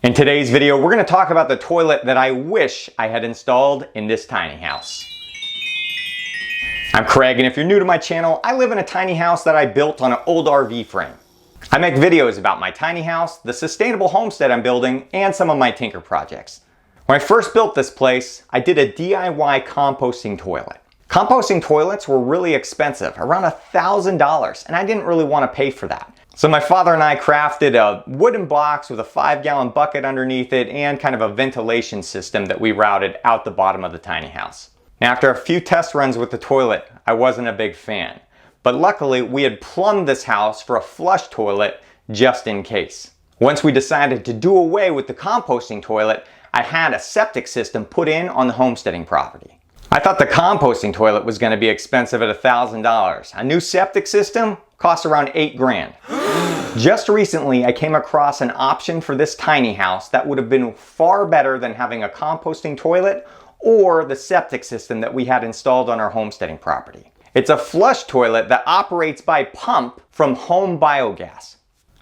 In today's video, we're going to talk about the toilet that I wish I had installed in this tiny house. I'm Craig, and if you're new to my channel, I live in a tiny house that I built on an old RV frame. I make videos about my tiny house, the sustainable homestead I'm building, and some of my tinker projects. When I first built this place, I did a DIY composting toilet. Composting toilets were really expensive, around $1,000, and I didn't really want to pay for that. So my father and I crafted a wooden box with a 5-gallon bucket underneath it and kind of a ventilation system that we routed out the bottom of the tiny house. Now, after a few test runs with the toilet, I wasn't a big fan. But luckily, we had plumbed this house for a flush toilet just in case. Once we decided to do away with the composting toilet, I had a septic system put in on the homesteading property. I thought the composting toilet was going to be expensive at $1,000. A new septic system costs around $8 grand. Just recently, I came across an option for this tiny house that would have been far better than having a composting toilet or the septic system that we had installed on our homesteading property. It's a flush toilet that operates by pump from Home Biogas.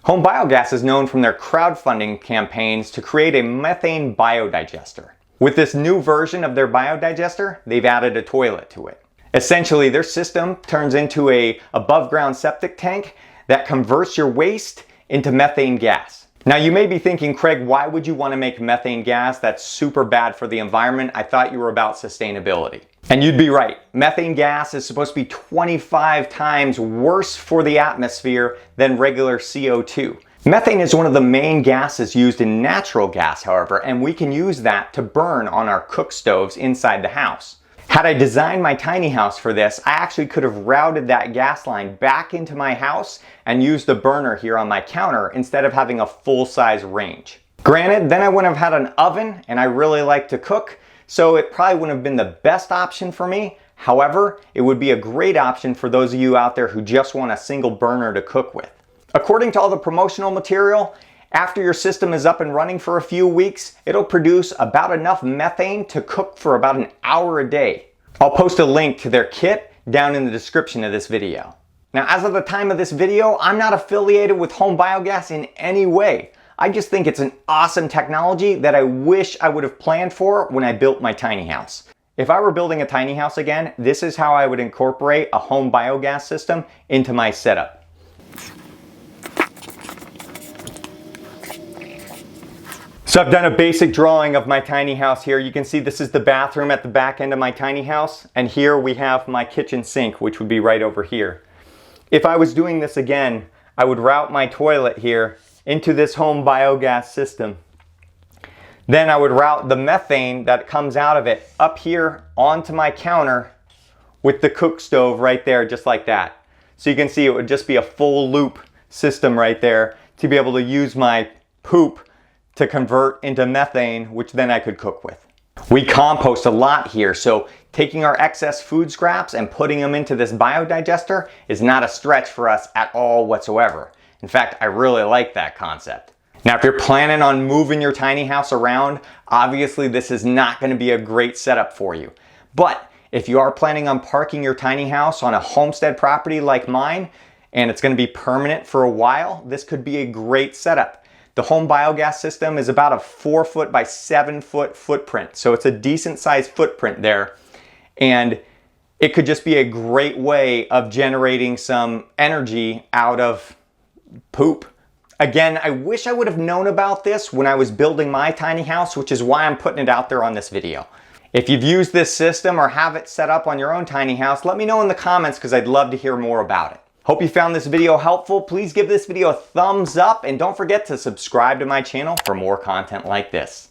Home Biogas is known from their crowdfunding campaigns to create a methane biodigester. With this new version of their biodigester, they've added a toilet to it. Essentially, their system turns into an above-ground septic tank that converts your waste into methane gas. Now, you may be thinking, Craig, why would you want to make methane gas? That's super bad for the environment. I thought you were about sustainability. And you'd be right. Methane gas is supposed to be 25 times worse for the atmosphere than regular CO2. Methane is one of the main gases used in natural gas, however, and we can use that to burn on our cook stoves inside the house. Had I designed my tiny house for this, I actually could have routed that gas line back into my house and used the burner here on my counter instead of having a full-size range. Granted, then I wouldn't have had an oven, and I really like to cook, so it probably wouldn't have been the best option for me. However, it would be a great option for those of you out there who just want a single burner to cook with. According to all the promotional material, after your system is up and running for a few weeks, it'll produce about enough methane to cook for about an hour a day. I'll post a link to their kit down in the description of this video. Now, as of the time of this video, I'm not affiliated with Home Biogas in any way. I just think it's an awesome technology that I wish I would have planned for when I built my tiny house. If I were building a tiny house again, this is how I would incorporate a Home Biogas system into my setup. So I've done a basic drawing of my tiny house here. You can see this is the bathroom at the back end of my tiny house. And here we have my kitchen sink, which would be right over here. If I was doing this again, I would route my toilet here into this Home Biogas system. Then I would route the methane that comes out of it up here onto my counter with the cook stove right there, just like that. So you can see it would just be a full loop system right there to be able to use my poop to convert into methane, which then I could cook with. We compost a lot here, so taking our excess food scraps and putting them into this biodigester is not a stretch for us at all whatsoever. In fact, I really like that concept. Now, if you're planning on moving your tiny house around, obviously this is not going to be a great setup for you. But if you are planning on parking your tiny house on a homestead property like mine, and it's going to be permanent for a while, this could be a great setup. The Home Biogas system is about a 4-foot by 7-foot footprint. So it's a decent sized footprint there. And it could just be a great way of generating some energy out of poop. Again, I wish I would have known about this when I was building my tiny house, which is why I'm putting it out there on this video. If you've used this system or have it set up on your own tiny house, let me know in the comments because I'd love to hear more about it. Hope you found this video helpful. Please give this video a thumbs up and don't forget to subscribe to my channel for more content like this.